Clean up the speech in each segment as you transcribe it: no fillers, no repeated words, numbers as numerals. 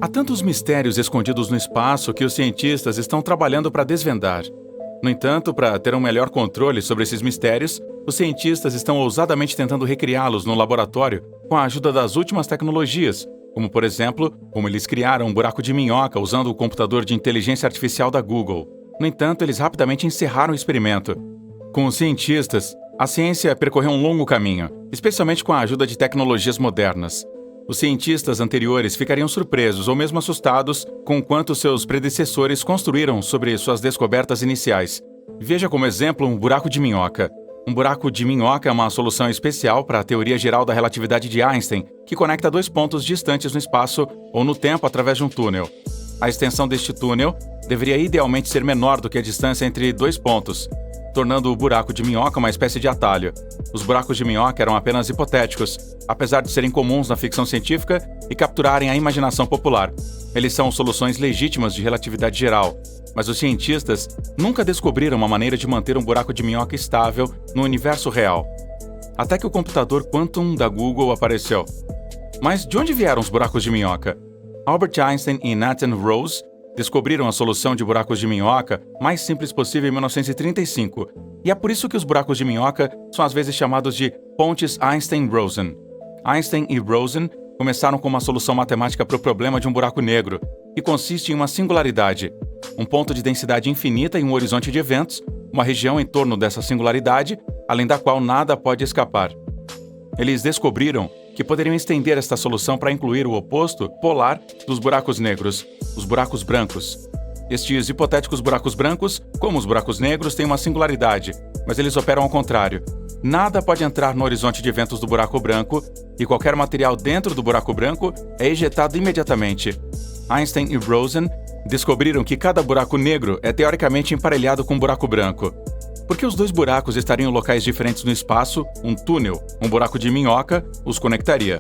Há tantos mistérios escondidos no espaço que os cientistas estão trabalhando para desvendar. No entanto, para ter um melhor controle sobre esses mistérios, os cientistas estão ousadamente tentando recriá-los no laboratório com a ajuda das últimas tecnologias, como, por exemplo, como eles criaram um buraco de minhoca usando o computador de inteligência artificial da Google. No entanto, eles rapidamente encerraram o experimento. Com os cientistas, a ciência percorreu um longo caminho, especialmente com a ajuda de tecnologias modernas. Os cientistas anteriores ficariam surpresos ou mesmo assustados com quanto seus predecessores construíram sobre suas descobertas iniciais. Veja como exemplo um buraco de minhoca. Um buraco de minhoca é uma solução especial para a teoria geral da relatividade de Einstein, que conecta dois pontos distantes no espaço ou no tempo através de um túnel. A extensão deste túnel deveria idealmente ser menor do que a distância entre dois pontos, tornando o buraco de minhoca uma espécie de atalho. Os buracos de minhoca eram apenas hipotéticos, apesar de serem comuns na ficção científica e capturarem a imaginação popular. Eles são soluções legítimas de relatividade geral, mas os cientistas nunca descobriram uma maneira de manter um buraco de minhoca estável no universo real. Até que o computador Quantum da Google apareceu. Mas de onde vieram os buracos de minhoca? Albert Einstein e Nathan Rose descobriram a solução de buracos de minhoca mais simples possível em 1935, e é por isso que os buracos de minhoca são às vezes chamados de pontes Einstein-Rosen. Einstein e Rosen começaram com uma solução matemática para o problema de um buraco negro, que consiste em uma singularidade, um ponto de densidade infinita em um horizonte de eventos, uma região em torno dessa singularidade, além da qual nada pode escapar. Eles descobriram que poderiam estender esta solução para incluir o oposto polar dos buracos negros, os buracos brancos. Estes hipotéticos buracos brancos, como os buracos negros, têm uma singularidade, mas eles operam ao contrário. Nada pode entrar no horizonte de eventos do buraco branco e qualquer material dentro do buraco branco é ejetado imediatamente. Einstein e Rosen descobriram que cada buraco negro é teoricamente emparelhado com um buraco branco. Porque os dois buracos estariam em locais diferentes no espaço, um túnel, um buraco de minhoca, os conectaria.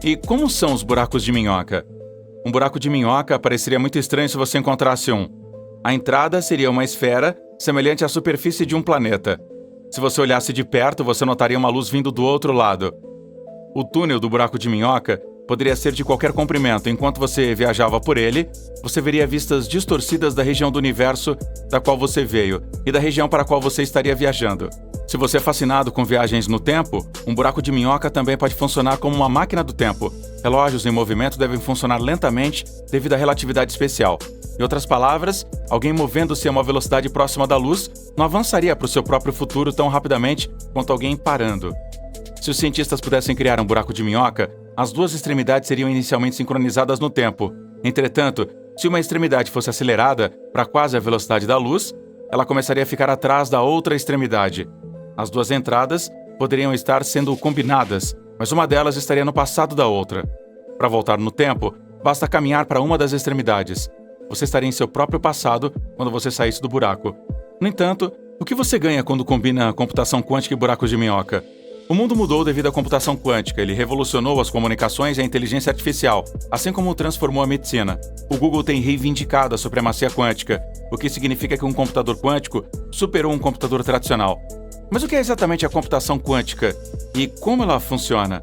E como são os buracos de minhoca? Um buraco de minhoca pareceria muito estranho se você encontrasse um. A entrada seria uma esfera semelhante à superfície de um planeta. Se você olhasse de perto, você notaria uma luz vindo do outro lado. O túnel do buraco de minhoca poderia ser de qualquer comprimento. Enquanto você viajava por ele, você veria vistas distorcidas da região do universo da qual você veio e da região para a qual você estaria viajando. Se você é fascinado com viagens no tempo, um buraco de minhoca também pode funcionar como uma máquina do tempo. Relógios em movimento devem funcionar lentamente devido à relatividade especial. Em outras palavras, alguém movendo-se a uma velocidade próxima da luz não avançaria para o seu próprio futuro tão rapidamente quanto alguém parando. Se os cientistas pudessem criar um buraco de minhoca, as duas extremidades seriam inicialmente sincronizadas no tempo. Entretanto, se uma extremidade fosse acelerada para quase a velocidade da luz, ela começaria a ficar atrás da outra extremidade. As duas entradas poderiam estar sendo combinadas, mas uma delas estaria no passado da outra. Para voltar no tempo, basta caminhar para uma das extremidades. Você estaria em seu próprio passado quando você saísse do buraco. No entanto, o que você ganha quando combina computação quântica e buracos de minhoca? O mundo mudou devido à computação quântica. Ele revolucionou as comunicações e a inteligência artificial, assim como transformou a medicina. O Google tem reivindicado a supremacia quântica, o que significa que um computador quântico superou um computador tradicional. Mas o que é exatamente a computação quântica? E como ela funciona?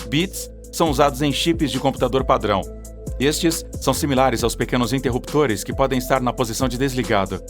Bits são usados em chips de computador padrão. Estes são similares aos pequenos interruptores que podem estar na posição de desligado,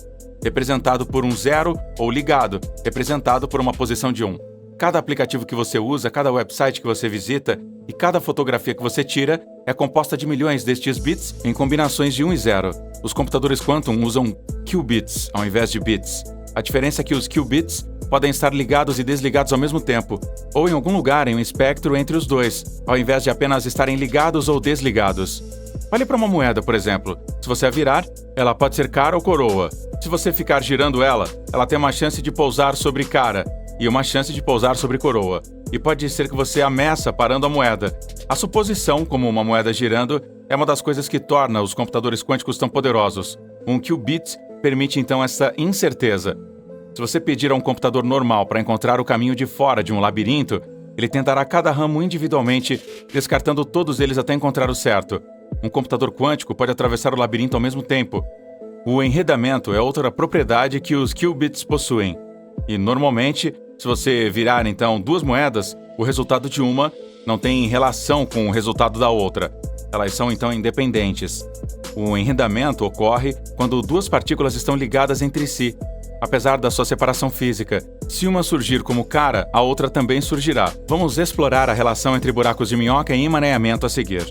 representado por um 0, ou ligado, representado por uma posição de 1. Cada aplicativo que você usa, cada website que você visita e cada fotografia que você tira é composta de milhões destes bits em combinações de 1 e 0. Os computadores Quantum usam qubits ao invés de bits. A diferença é que os qubits podem estar ligados e desligados ao mesmo tempo, ou em algum lugar em um espectro entre os dois, ao invés de apenas estarem ligados ou desligados. Olhe para uma moeda, por exemplo. Se você a virar, ela pode ser cara ou coroa. Se você ficar girando ela, ela tem uma chance de pousar sobre cara e uma chance de pousar sobre coroa. E pode ser que você a meça parando a moeda. A suposição, como uma moeda girando, é uma das coisas que torna os computadores quânticos tão poderosos. Um qubit permite então essa incerteza. Se você pedir a um computador normal para encontrar o caminho de fora de um labirinto, ele tentará cada ramo individualmente, descartando todos eles até encontrar o certo. Um computador quântico pode atravessar o labirinto ao mesmo tempo. O enredamento é outra propriedade que os qubits possuem. E, normalmente, se você virar, então, duas moedas, o resultado de uma não tem relação com o resultado da outra. Elas são então independentes. O enredamento ocorre quando duas partículas estão ligadas entre si. Apesar da sua separação física, se uma surgir como cara, a outra também surgirá. Vamos explorar a relação entre buracos de minhoca e emaranhamento a seguir.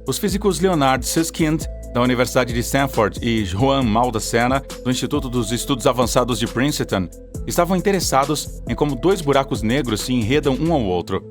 Os físicos Leonard Susskind, da Universidade de Stanford, e Juan Maldacena, do Instituto dos Estudos Avançados de Princeton, estavam interessados em como dois buracos negros se enredam um ao outro.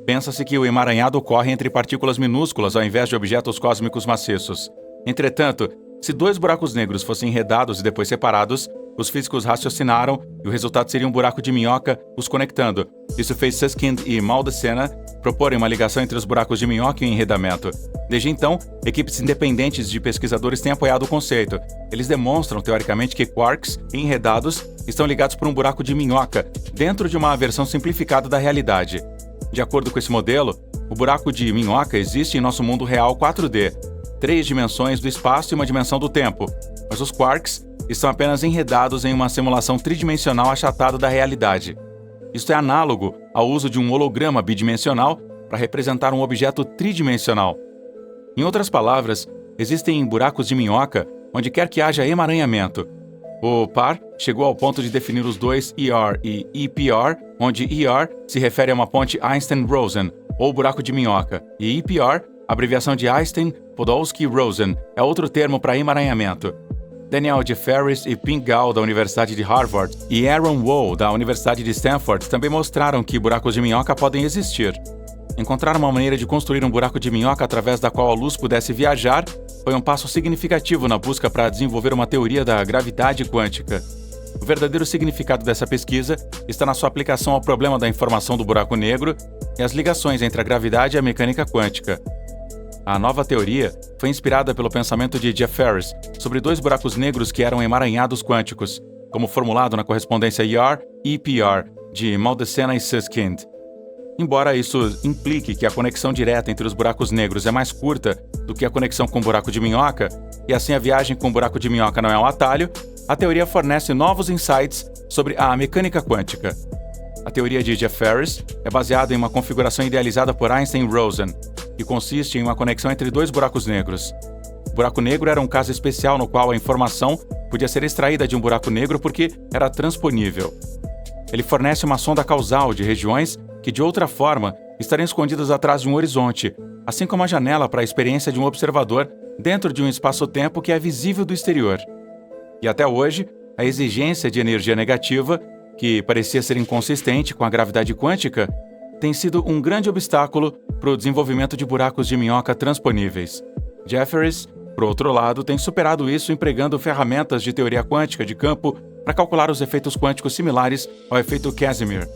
Pensa-se que o emaranhado ocorre entre partículas minúsculas ao invés de objetos cósmicos maciços. Entretanto, se dois buracos negros fossem enredados e depois separados, os físicos raciocinaram e o resultado seria um buraco de minhoca os conectando. Isso fez Susskind e Maldacena proporem uma ligação entre os buracos de minhoca e o enredamento. Desde então, equipes independentes de pesquisadores têm apoiado o conceito. Eles demonstram, teoricamente, que quarks enredados estão ligados por um buraco de minhoca dentro de uma versão simplificada da realidade. De acordo com esse modelo, o buraco de minhoca existe em nosso mundo real 4D, 3 dimensões do espaço e uma dimensão do tempo, mas os quarks estão apenas enredados em uma simulação tridimensional achatada da realidade. Isto é análogo ao uso de um holograma bidimensional para representar um objeto tridimensional. Em outras palavras, existem buracos de minhoca onde quer que haja emaranhamento. O Parr chegou ao ponto de definir os dois ER e EPR, onde ER se refere a uma ponte Einstein-Rosen, ou buraco de minhoca, e EPR, abreviação de Einstein-Podolsky-Rosen, é outro termo para emaranhamento. Daniel Jefferies e Ping Gao, da Universidade de Harvard, e Aaron Wall, da Universidade de Stanford, também mostraram que buracos de minhoca podem existir. Encontrar uma maneira de construir um buraco de minhoca através da qual a luz pudesse viajar foi um passo significativo na busca para desenvolver uma teoria da gravidade quântica. O verdadeiro significado dessa pesquisa está na sua aplicação ao problema da informação do buraco negro e as ligações entre a gravidade e a mecânica quântica. A nova teoria foi inspirada pelo pensamento de Jefferies sobre dois buracos negros que eram emaranhados quânticos, como formulado na correspondência ER-EPR de Maldacena e Susskind. Embora isso implique que a conexão direta entre os buracos negros é mais curta do que a conexão com o buraco de minhoca, e assim a viagem com o buraco de minhoca não é um atalho, a teoria fornece novos insights sobre a mecânica quântica. A teoria de Jefferies é baseada em uma configuração idealizada por Einstein-Rosen, que consiste em uma conexão entre dois buracos negros. O buraco negro era um caso especial no qual a informação podia ser extraída de um buraco negro porque era transponível. Ele fornece uma sonda causal de regiões que, de outra forma, estariam escondidas atrás de um horizonte, assim como a janela para a experiência de um observador dentro de um espaço-tempo que é visível do exterior. E até hoje, a exigência de energia negativa, que parecia ser inconsistente com a gravidade quântica, tem sido um grande obstáculo para o desenvolvimento de buracos de minhoca transponíveis. Jefferies, por outro lado, tem superado isso empregando ferramentas de teoria quântica de campo para calcular os efeitos quânticos similares ao efeito Casimir.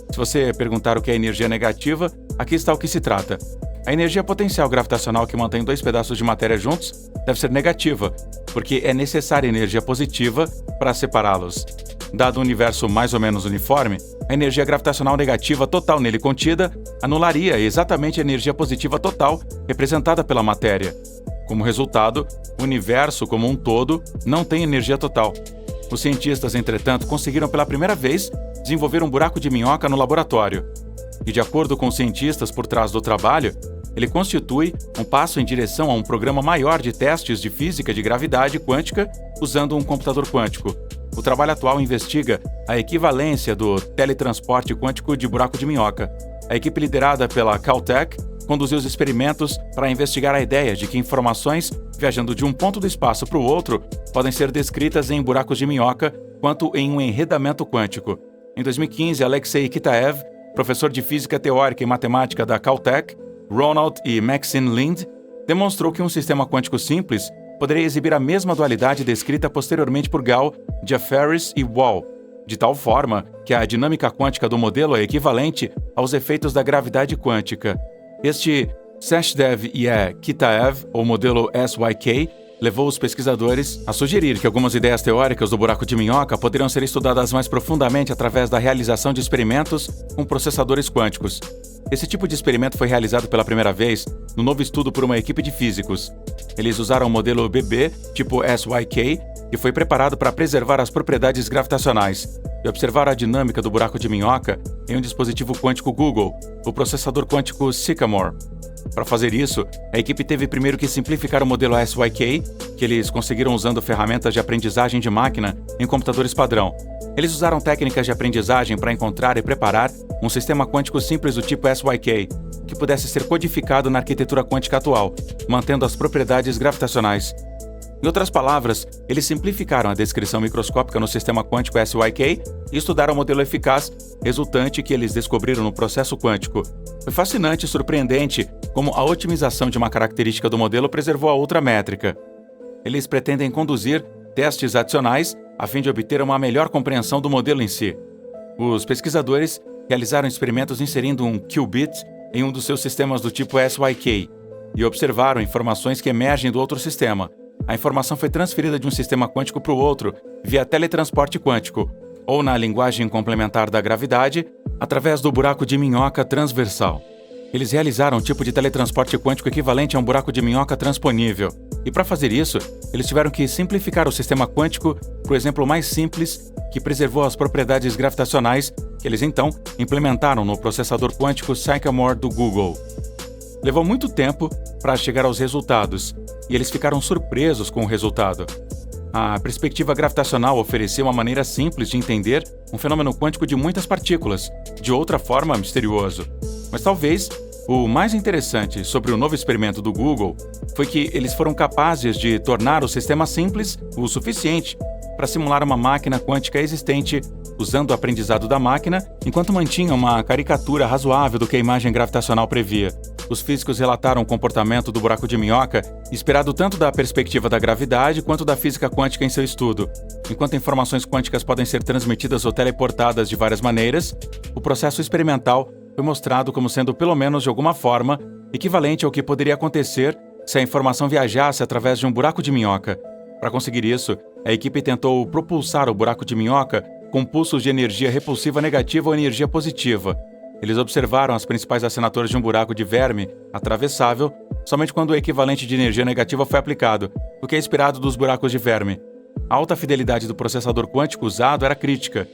Se você perguntar o que é energia negativa, aqui está o que se trata. A energia potencial gravitacional que mantém dois pedaços de matéria juntos deve ser negativa, porque é necessária energia positiva para separá-los. Dado um universo mais ou menos uniforme, a energia gravitacional negativa total nele contida anularia exatamente a energia positiva total representada pela matéria. Como resultado, o universo como um todo não tem energia total. Os cientistas, entretanto, conseguiram pela primeira vez desenvolver um buraco de minhoca no laboratório. E, de acordo com os cientistas por trás do trabalho, ele constitui um passo em direção a um programa maior de testes de física de gravidade quântica usando um computador quântico. O trabalho atual investiga a equivalência do teletransporte quântico de buraco de minhoca. A equipe liderada pela Caltech conduziu os experimentos para investigar a ideia de que informações viajando de um ponto do espaço para o outro podem ser descritas em buracos de minhoca quanto em um enredamento quântico. Em 2015, Alexei Kitaev, professor de física teórica e matemática da Caltech, Ronald e Maxine Lind, demonstrou que um sistema quântico simples poderia exibir a mesma dualidade descrita posteriormente por Gao, Jefferies e Wall, de tal forma que a dinâmica quântica do modelo é equivalente aos efeitos da gravidade quântica. Este Sachdev e Kitaev, ou modelo SYK, levou os pesquisadores a sugerir que algumas ideias teóricas do buraco de minhoca poderiam ser estudadas mais profundamente através da realização de experimentos com processadores quânticos. Esse tipo de experimento foi realizado pela primeira vez no novo estudo por uma equipe de físicos. Eles usaram o modelo BB, tipo SYK, que foi preparado para preservar as propriedades gravitacionais, e observar a dinâmica do buraco de minhoca em um dispositivo quântico Google, o processador quântico Sycamore. Para fazer isso, a equipe teve primeiro que simplificar o modelo SYK, que eles conseguiram usando ferramentas de aprendizagem de máquina em computadores padrão. Eles usaram técnicas de aprendizagem para encontrar e preparar um sistema quântico simples do tipo SYK, que pudesse ser codificado na arquitetura quântica atual, mantendo as propriedades gravitacionais. Em outras palavras, eles simplificaram a descrição microscópica no sistema quântico SYK e estudaram o modelo eficaz resultante que eles descobriram no processo quântico. Foi fascinante e surpreendente como a otimização de uma característica do modelo preservou a outra métrica. Eles pretendem conduzir testes adicionais a fim de obter uma melhor compreensão do modelo em si. Os pesquisadores realizaram experimentos inserindo um qubit em um dos seus sistemas do tipo SYK e observaram informações que emergem do outro sistema. A informação foi transferida de um sistema quântico para o outro via teletransporte quântico, ou na linguagem complementar da gravidade, através do buraco de minhoca transversal. Eles realizaram um tipo de teletransporte quântico equivalente a um buraco de minhoca transponível. E para fazer isso, eles tiveram que simplificar o sistema quântico para o exemplo mais simples, que preservou as propriedades gravitacionais, que eles então implementaram no processador quântico Sycamore do Google. Levou muito tempo para chegar aos resultados, e eles ficaram surpresos com o resultado. A perspectiva gravitacional oferecia uma maneira simples de entender um fenômeno quântico de muitas partículas, de outra forma misterioso. Mas talvez o mais interessante sobre o novo experimento do Google foi que eles foram capazes de tornar o sistema simples o suficiente para simular uma máquina quântica existente, usando o aprendizado da máquina, enquanto mantinha uma caricatura razoável do que a imagem gravitacional previa. Os físicos relataram o comportamento do buraco de minhoca, inspirado tanto da perspectiva da gravidade quanto da física quântica em seu estudo. Enquanto informações quânticas podem ser transmitidas ou teleportadas de várias maneiras, o processo experimental foi mostrado como sendo, pelo menos de alguma forma, equivalente ao que poderia acontecer se a informação viajasse através de um buraco de minhoca. Para conseguir isso, a equipe tentou propulsar o buraco de minhoca com pulsos de energia repulsiva negativa ou energia positiva. Eles observaram as principais assinaturas de um buraco de verme atravessável somente quando o equivalente de energia negativa foi aplicado, o que é inspirado dos buracos de verme. A alta fidelidade do processador quântico usado era crítica.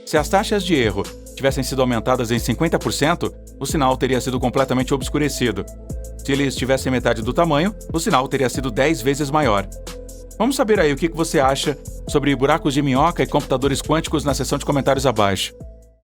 Se as taxas de erro tivessem sido aumentadas em 50%, o sinal teria sido completamente obscurecido. Se eles tivessem metade do tamanho, o sinal teria sido 10 vezes maior. Vamos saber aí o que você acha sobre buracos de minhoca e computadores quânticos na seção de comentários abaixo.